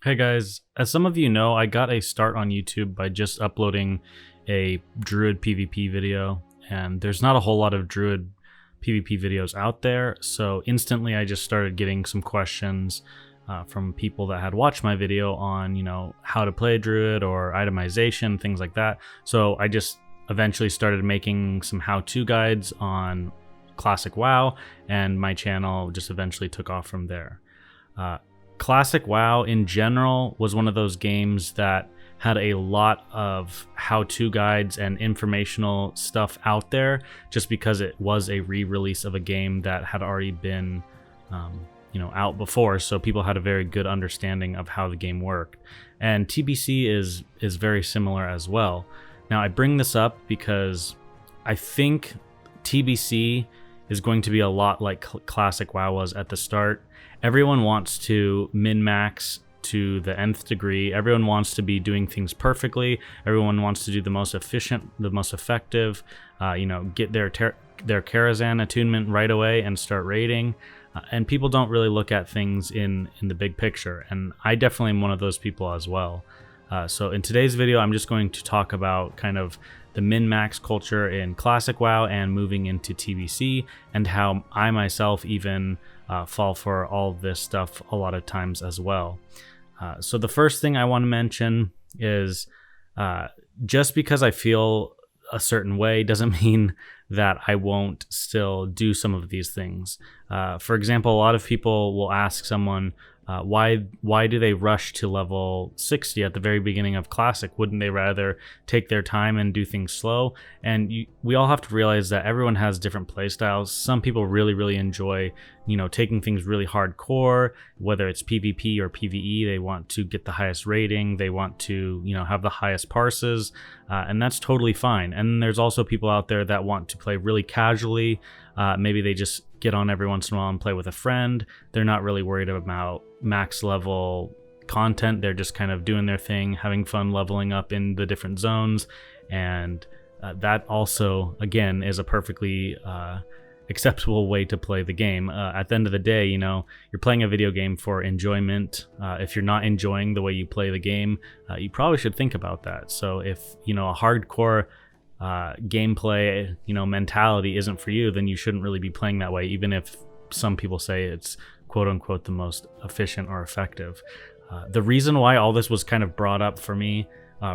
Hey guys, as some of you know, I got a start on YouTube by just uploading a Druid PvP video, and there's not a whole lot of Druid PvP videos out there, so instantly I just started getting some questions from people that had watched my video on, how to play Druid or itemization, things like that. So I just eventually started making some how-to guides on Classic WoW, and my channel just eventually took off from there. Classic WoW in general was one of those games that had a lot of how-to guides and informational stuff out there just because it was a re-release of a game that had already been out before, so people had a very good understanding of how the game worked. And TBC is very similar as well. Now I bring this up because I think TBC is going to be a lot like Classic WoW was at the start. Everyone wants to min-max to the nth degree. Everyone wants to be doing things perfectly. Everyone wants to do the most efficient, the most effective, get their Karazhan attunement right away and start raiding. And people don't really look at things in the big picture. And I definitely am one of those people as well. So in today's video, I'm just going to talk about kind of the min-max culture in Classic WoW and moving into TBC, and how I myself even fall for all of this stuff a lot of times as well. So the first thing I want to mention is just because I feel a certain way doesn't mean that I won't still do some of these things. For example, a lot of people will ask someone, why do they rush to level 60 at the very beginning of Classic? Wouldn't they rather take their time and do things slow? And we all have to realize that everyone has different playstyles. Some people really enjoy, taking things really hardcore, whether it's PvP or PvE. They want to get the highest rating. They want to, have the highest parses, and that's totally fine. And there's also people out there that want to play really casually. Maybe they just get on every once in a while and play with a friend. They're not really worried about max level content. They're just kind of doing their thing, having fun leveling up in the different zones. And that also, again, is a perfectly acceptable way to play the game. At the end of the day, you're playing a video game for enjoyment. If you're not enjoying the way you play the game, you probably should think about that. So if, a hardcore gameplay mentality isn't for you, then you shouldn't really be playing that way, even if some people say it's quote unquote the most efficient or effective. The reason why all this was kind of brought up for me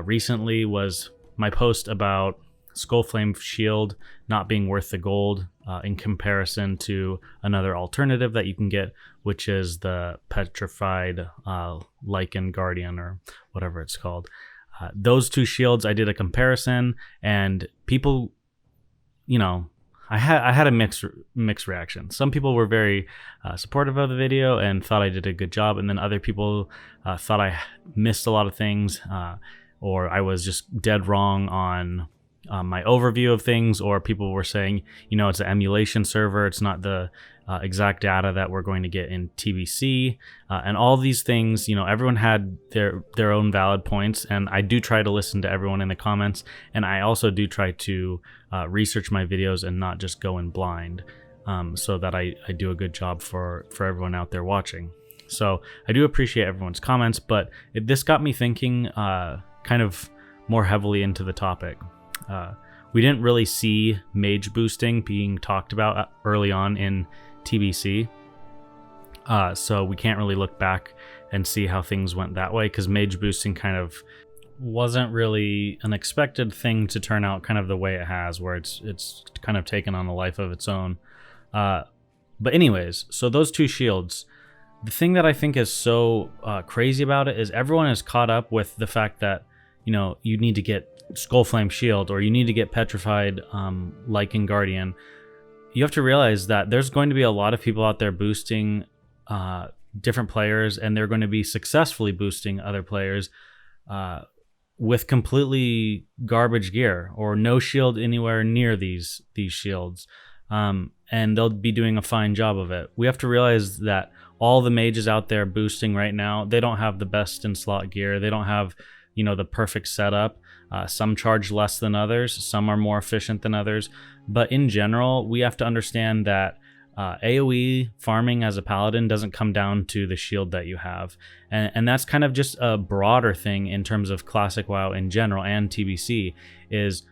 recently was my post about Skullflame Shield not being worth the gold in comparison to another alternative that you can get, which is the Petrified Lichen Guardian, or whatever it's called. Those two shields, I did a comparison, and people, I had a mixed reaction. Some people were very supportive of the video and thought I did a good job, and then other people thought I missed a lot of things, or I was just dead wrong on my overview of things, or people were saying, it's an emulation server, it's not the exact data that we're going to get in TBC, and all these things. Everyone had their own valid points, and I do try to listen to everyone in the comments, and I also do try to research my videos and not just go in blind, so that I do a good job for everyone out there watching. So I do appreciate everyone's comments, but this got me thinking kind of more heavily into the topic. We didn't really see mage boosting being talked about early on in TBC, so we can't really look back and see how things went that way, because mage boosting kind of wasn't really an expected thing to turn out kind of the way it has, where it's kind of taken on a life of its own. But anyways, so those two shields, the thing that I think is so crazy about it is everyone is caught up with the fact that you need to get Skullflame Shield, or you need to get Petrified Lichen Guardian. You have to realize that there's going to be a lot of people out there boosting different players, and they're going to be successfully boosting other players with completely garbage gear or no shield anywhere near these shields, and they'll be doing a fine job of it. We have to realize that all the mages out there boosting right now, they don't have the best in slot gear. They don't have the perfect setup. Some charge less than others, some are more efficient than others, but in general, we have to understand that AoE farming as a paladin doesn't come down to the shield that you have. And that's kind of just a broader thing in terms of classic WoW in general and TBC is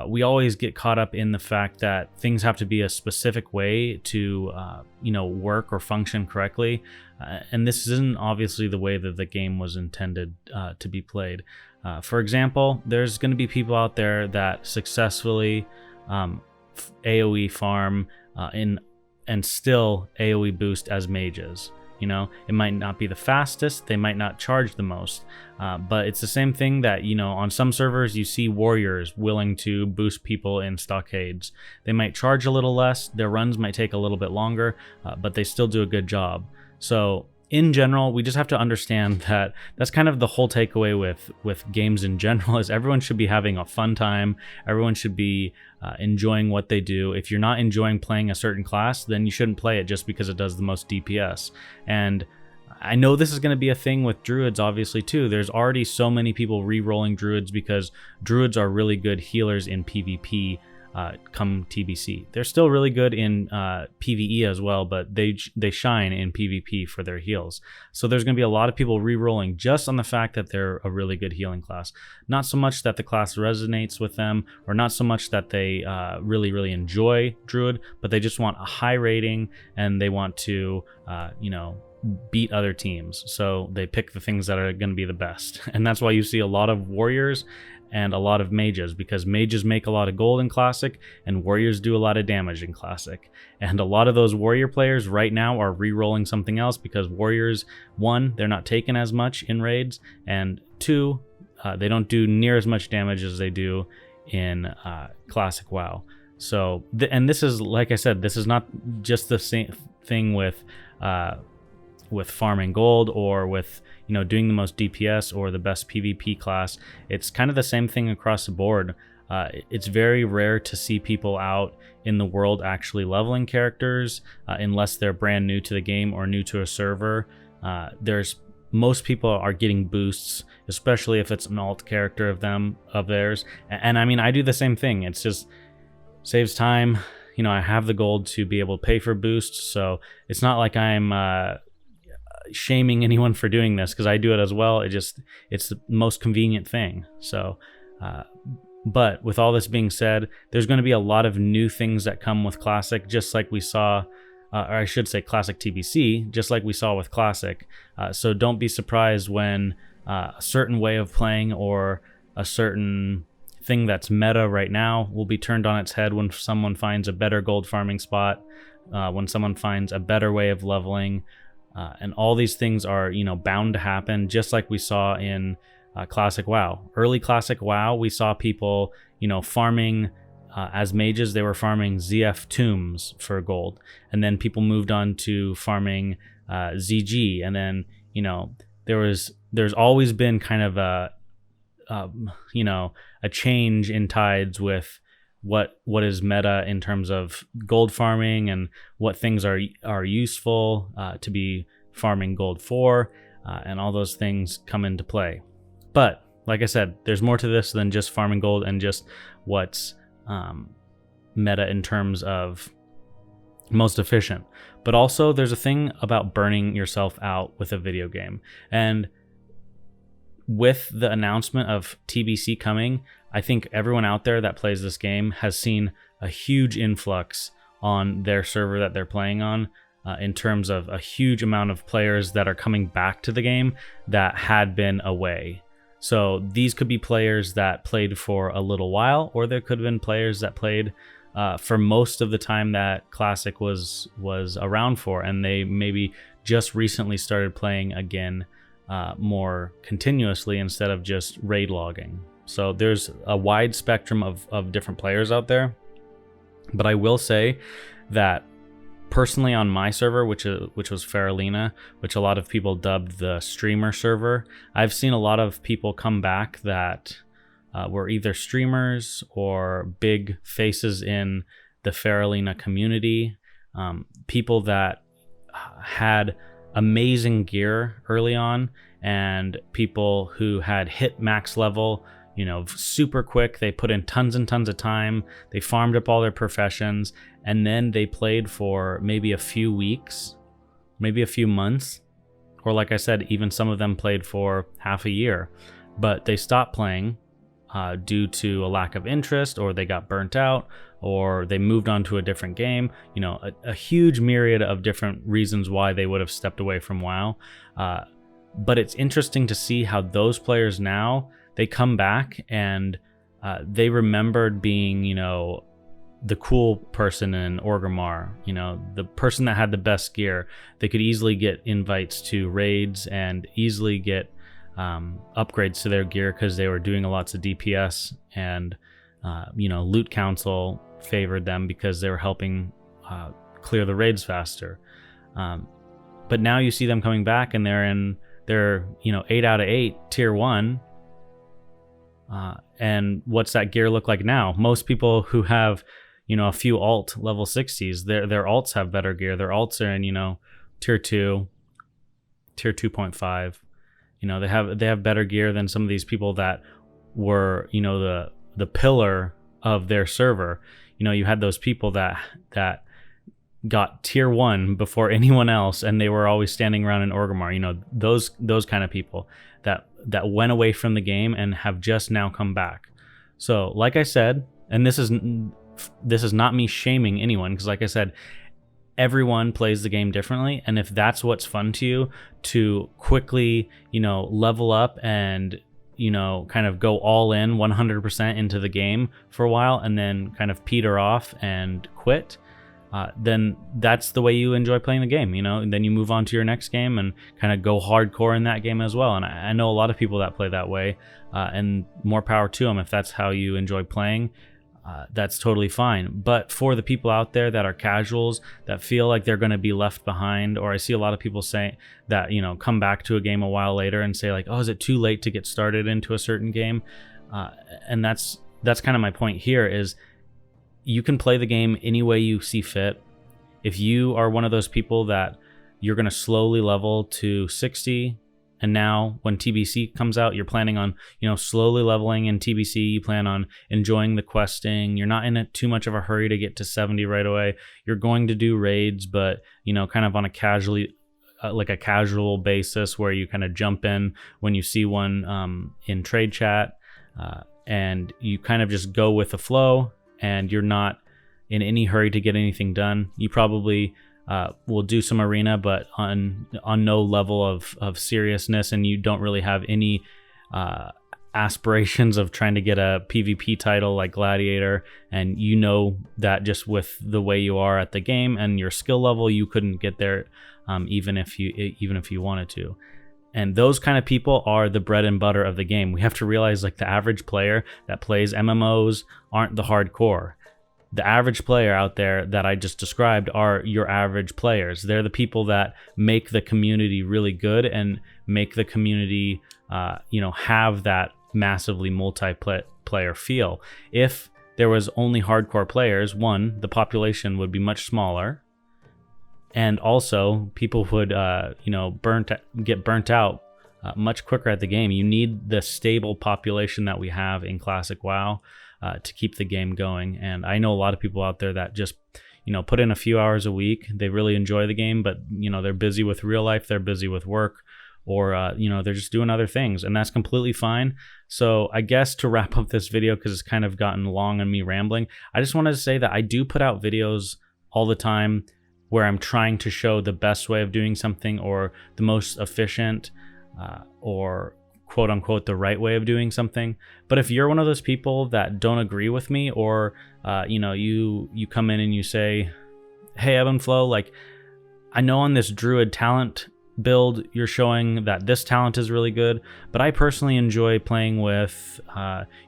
we always get caught up in the fact that things have to be a specific way to work or function correctly. And this isn't obviously the way that the game was intended to be played. For example, there's going to be people out there that successfully AoE farm and still AoE boost as mages. It might not be the fastest, they might not charge the most, but it's the same thing that, on some servers you see warriors willing to boost people in stockades. They might charge a little less, their runs might take a little bit longer, but they still do a good job. So in general, we just have to understand that that's kind of the whole takeaway with games in general is everyone should be having a fun time. Everyone should be enjoying what they do. If you're not enjoying playing a certain class, then you shouldn't play it just because it does the most DPS. And I know this is going to be a thing with druids, obviously, too. There's already so many people re-rolling druids because druids are really good healers in PvP. Come TBC. They're still really good in PvE as well, but they shine in PvP for their heals. So there's going to be a lot of people re-rolling just on the fact that they're a really good healing class. Not so much that the class resonates with them, or not so much that they really, really enjoy Druid, but they just want a high rating and they want to, beat other teams. So they pick the things that are going to be the best. And that's why you see a lot of warriors and a lot of mages, because mages make a lot of gold in Classic and warriors do a lot of damage in Classic. And a lot of those warrior players right now are re-rolling something else because warriors, one, they're not taken as much in raids, and two, they don't do near as much damage as they do in Classic WoW. So, and this is, like I said, this is not just the same thing with farming gold or with doing the most DPS or the best PvP class. It's kind of the same thing across the board. It's very rare to see people out in the world actually leveling characters unless they're brand new to the game or new to a server. Most people are getting boosts, especially if it's an alt character of theirs. And I mean, I do the same thing. It's just saves time. I have the gold to be able to pay for boosts, so it's not like I'm shaming anyone for doing this, because I do it as well. It's the most convenient thing. So but with all this being said, there's going to be a lot of new things that come with Classic, just like we saw, or I should say Classic TBC, just like we saw with Classic. So don't be surprised when a certain way of playing or a certain thing that's meta right now will be turned on its head when someone finds a better gold farming spot, when someone finds a better way of leveling. And all these things are, bound to happen, just like we saw in Classic WoW. Early Classic WoW, we saw people, farming as mages. They were farming ZF tombs for gold. And then people moved on to farming ZG. And then, there's always been kind of a change in tides with what is meta in terms of gold farming and what things are useful to be farming gold for, and all those things come into play. But like I said, there's more to this than just farming gold and just what's meta in terms of most efficient. But also there's a thing about burning yourself out with a video game. And with the announcement of TBC coming, I think everyone out there that plays this game has seen a huge influx on their server that they're playing on, in terms of a huge amount of players that are coming back to the game that had been away. So these could be players that played for a little while, or there could have been players that played for most of the time that Classic was around for, and they maybe just recently started playing again more continuously instead of just raid logging. So there's a wide spectrum of different players out there. But I will say that personally on my server, which was Faralina, which a lot of people dubbed the streamer server, I've seen a lot of people come back that were either streamers or big faces in the Faralina community, people that had amazing gear early on, and people who had hit max level super quick. They put in tons and tons of time. They farmed up all their professions, and then they played for maybe a few weeks, maybe a few months, or like I said, even some of them played for half a year, but they stopped playing due to a lack of interest, or they got burnt out, or they moved on to a different game. A huge myriad of different reasons why they would have stepped away from WoW. But it's interesting to see how those players now, they come back and they remembered being, the cool person in Orgrimmar, the person that had the best gear. They could easily get invites to raids and easily get upgrades to their gear because they were doing lots of DPS, and Loot Council favored them because they were helping clear the raids faster. But now you see them coming back and they're 8 out of 8 tier 1. And what's that gear look like now? Most people who have a few alt level 60s, their alts have better gear. Their alts are in tier 2, tier 2.5. They have better gear than some of these people that were the pillar of their server. You had those people that got tier 1 before anyone else, and they were always standing around in Orgrimmar. Those kind of people that went away from the game and have just now come back. So like I said, and this is not me shaming anyone, because like I said, everyone plays the game differently, and if that's what's fun to you, to quickly level up and kind of go all in 100% into the game for a while and then kind of peter off and quit, then that's the way you enjoy playing the game. And then you move on to your next game and kind of go hardcore in that game as well. And I know a lot of people that play that way, and more power to them. If that's how you enjoy playing, that's totally fine. But for the people out there that are casuals, that feel like they're going to be left behind, or I see a lot of people say that, come back to a game a while later and say like, oh, is it too late to get started into a certain game? And that's kind of my point here, is you can play the game any way you see fit. If you are one of those people that you're going to slowly level to 60, and now when TBC comes out, you're planning on, slowly leveling in TBC, you plan on enjoying the questing, you're not in too much of a hurry to get to 70 right away. You're going to do raids, but, kind of on a casual basis, where you kind of jump in when you see one in trade chat, and you kind of just go with the flow, and you're not in any hurry to get anything done. You probably will do some arena, but on no level of seriousness, and you don't really have any aspirations of trying to get a PvP title like Gladiator, and that just with the way you are at the game and your skill level, you couldn't get there even if you wanted to. And those kind of people are the bread and butter of the game. We have to realize, like, the average player that plays MMOs aren't the hardcore. The average player out there that I just described are your average players. They're the people that make the community really good and make the community, have that massively multiplayer feel. If there was only hardcore players, one, the population would be much smaller, and also people would, get burnt out much quicker at the game. You need the stable population that we have in Classic WoW to keep the game going. And I know a lot of people out there that just, put in a few hours a week. They really enjoy the game, but, they're busy with real life. They're busy with work, or, they're just doing other things, and that's completely fine. So I guess to wrap up this video, because it's kind of gotten long and me rambling, I just wanted to say that I do put out videos all the time where I'm trying to show the best way of doing something, or the most efficient, or quote unquote the right way of doing something. But if you're one of those people that don't agree with me, or you come in and you say, hey, Ebb and Flow, like, I know on this Druid talent build you're showing that this talent is really good, but I personally enjoy playing with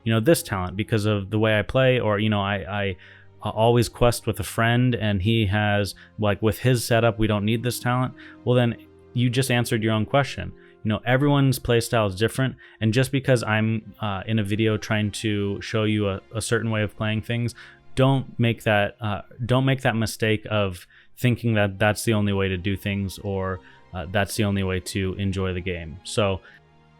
this talent because of the way I play, or I always quest with a friend and he has, like, with his setup, we don't need this talent. Well, then you just answered your own question. Everyone's playstyle is different, and just because I'm in a video trying to show you a certain way of playing things, don't make that mistake of thinking that that's the only way to do things, or that's the only way to enjoy the game. So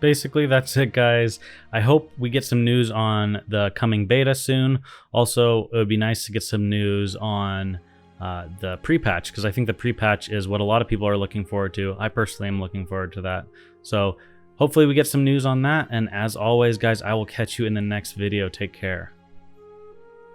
basically that's it, guys. I hope we get some news on the coming beta soon. Also, it would be nice to get some news on the pre-patch, because I think the pre-patch is what a lot of people are looking forward to. I personally am looking forward to that. So hopefully we get some news on that. And as always, guys, I will catch you in the next video. Take care.